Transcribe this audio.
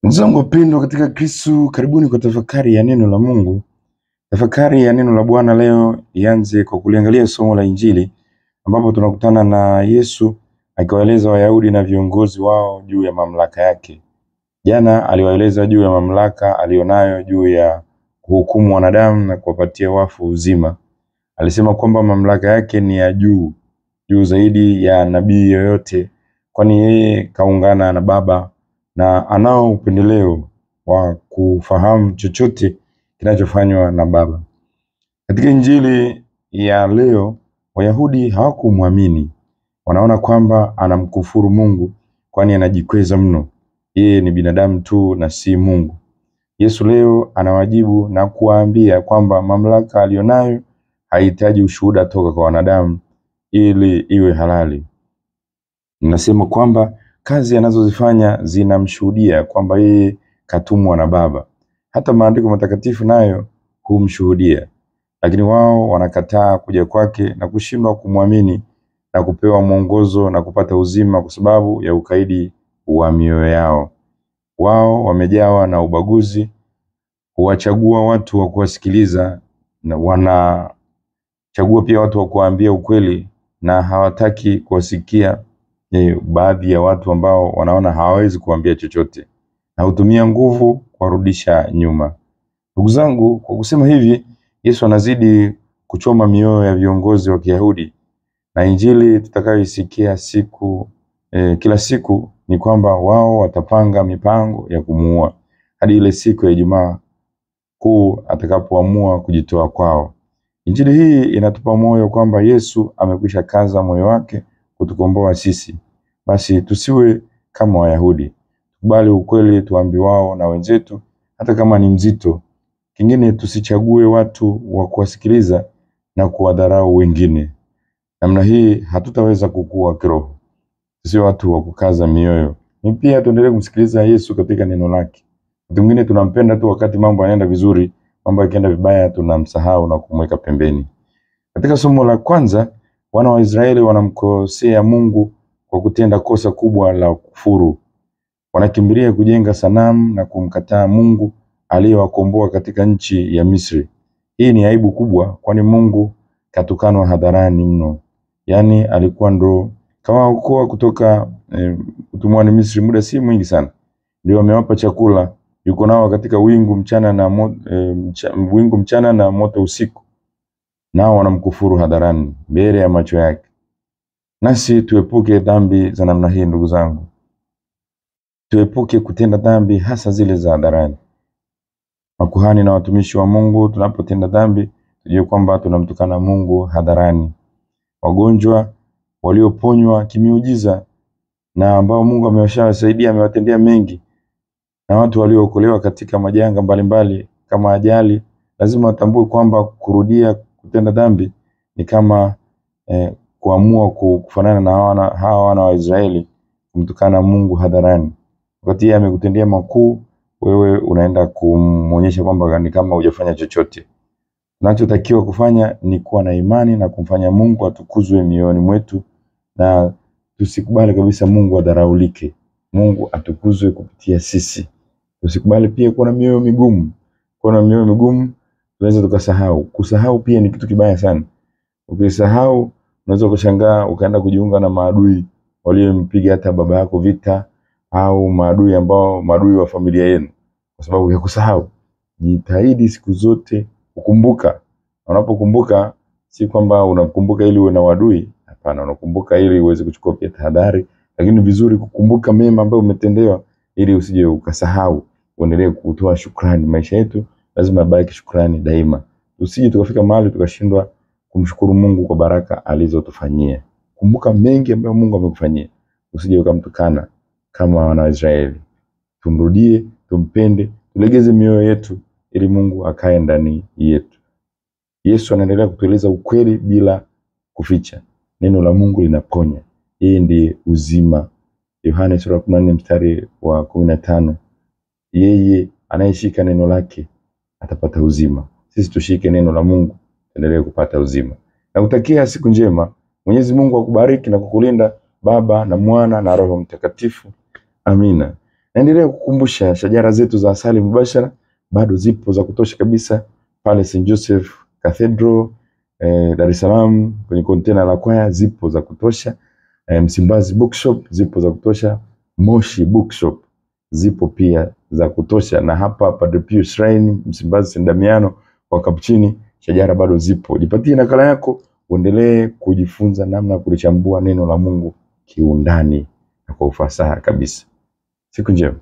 Ndugu zangu wapendwa katika Kristo, karibuni kwa tafakari ya neno la Mungu. Tafakari ya neno la Bwana leo ianze kwa kuliangalia somo la Injili ambapo tunakutana na Yesu akiwaeleza Wayahudi na viongozi wao juu ya mamlaka yake. Jana aliwaeleza juu ya mamlaka alionayo juu ya kuhukumu wanadamu na kuwapatia wafu uzima. Alisema kwamba mamlaka yake ni ya juu zaidi ya nabii yoyote, kwani yeye kaungana na Baba na anao upendeleo wa kufahamu chochote kinachofanywa na Baba. Katika Injili ya leo, Wayahudi hawakumwamini. Wanaona kwamba anamkufuru Mungu kwani anajikweza mno. Yeye ni binadamu tu na si Mungu. Yesu leo anawajibu na kuwaambia kwamba mamlaka alionayo haihitaji ushuhuda toka kwa wanadamu ili iwe halali. Nasema kwamba kazi anazozifanya zinamshuhudia kwamba yeye katumwa na Baba. Hata maandiko matakatifu nayo humshuhudia, lakini wao wanakataa kuja kwake na kushindwa kumwamini na kupewa mwongozo na kupata uzima kwa sababu ya ukaidi wa mioyo yao. Wao wamejawa na ubaguzi, huwachagua watu wa kuwasikiliza na wanachagua pia watu wa kuambia ukweli na hawataki kuwasikia baadhi ya watu ambao wanaona hawawezi kuambia chochote na hutumia nguvu kuwarudisha nyuma. Ndugu zangu, kwa kusema hivi Yesu anazidi kuchoma mioyo ya viongozi wa Kiyahudi, na Injili tutakayoisikia kila siku ni kwamba wao watapanga mipango ya kumuua hadi ile siku ya Ijumaa Kuu atakapoamua kujitoa kwao. Injili hii inatupa moyo kwamba Yesu amekwisha kaza moyo wake kutukomboa sisi. Basi tusiwe kama Wayahudi, tukubali ukweli tuambiwao na wenzetu hata kama ni mzito. Kingine, tusichague watu wa kuwasikiliza na kuwadharau wengine. Namna hii hatutaweza kukua kiroho. Tusiwe watu wa kukaza mioyo. Ni pia tuendelee kumsikiliza Yesu katika neno lake. Wakati mwingine tunampenda tu wakati mambo yanaenda vizuri, mambo yakienda vibaya tunamsahau na kumweka pembeni. Katika somo la kwanza, wana wa Israeli wanamkosea Mungu kwa kutenda kosa kubwa la kufuru. Wanakimbilia kujenga sanamu na kumkataa Mungu aliyewakomboa katika nchi ya Misri. Hii ni aibu kubwa, kwani Mungu katukanwa hadharani mno. Yaani alikuwa ndo kawaokoa kutoka utumwani Misri muda si mwingi sana. Ndio amewapa chakula, yuko nao katika wingu mchana na moto usiku. Nao wanamkufuru hadharani mbele ya macho yake. Nasi tuepuke dhambi za namna hii ndugu zangu. Tuepuke kutenda dhambi hasa zile za hadharani. Makuhani na watumishi wa Mungu, tunapotenda dhambi tujue kwamba tunamtukana Mungu hadharani. Wagonjwa walioponywa kimiujiza na ambao Mungu amewasaidia, amewatendea mengi, na watu waliookolewa katika majanga mbalimbali kama ajali, lazima watambue kwamba kurudia kutenda dhambi ni kama kuamua kufanana na hawa wana wa Israeli, kumtukana Mungu hadharani. Wakati yeye amekutendea makuu, wewe unaenda kumuonyesha kwamba ni kama hujafanya chochote. Tunachotakiwa kufanya ni kuwa na imani na kumfanya Mungu atukuzwe mioyoni mwetu, na tusikubali kabisa Mungu adharaulike. Mungu atukuzwe kupitia sisi. Tusikubali pia kuwa na mioyo migumu. Kuwa na mioyo migumu tunaweza tukasahau. Kusahau pia ni kitu kibaya sana. Ukisahau unaweza kushangaa ukaenda kujiunga na maadui waliompiga hata baba yako vita, au maadui wa familia yenu kwa sababu ya kusahau. Jitahidi siku zote kukumbuka. Unapokumbuka si kwamba unakumbuka ili uwe na wadui, hapana, unakumbuka ili uweze kuchukua pia tahadhari, lakini vizuri kukumbuka mema ambayo umetendewa ili usije ukasahau, uendelee kutoa shukrani. Maisha yetu lazima yabaki shukrani daima. Usije tukafika mahali tukashindwa kumshukuru Mungu kwa baraka alizotufanyia. Kumbuka mengi ambayo Mungu amekufanyia. Usije ukamtukana kama wana wa Israeli. Tumrudie, tumpende, tulegeze mioyo yetu ili Mungu akae ndani yetu. Yesu anaendelea kutueleza ukweli bila kuficha. Neno la Mungu linaponya. Yeye ndiye uzima. Yohana sura 14 mstari wa 15. Yeye anayeshika neno lake atapata uzima. Sisi tushike neno la Mungu, endelee kupata uzima. Na kutakia siku njema. Mwenyezi Mungu akubariki na kukulinda, Baba na Mwana na Roho Mtakatifu. Amina. Naendelea kukumbusha shajara zetu za Asali Mubashara bado zipo za kutosha kabisa pale St. Joseph Cathedral Dar es Salaam kwenye container la kwaya zipo za kutosha. Msimbazi Bookshop zipo za kutosha. Moshi Bookshop zipo pia za kutosha, na hapa Padre Pio Shrine Msimbazi St. Damiano kwa Kapuchini shajara bado zipo. Jipatie nakala yako uendelee kujifunza namna kulichambua neno la Mungu kiundani na kwa ufasaha kabisa. Siku njema.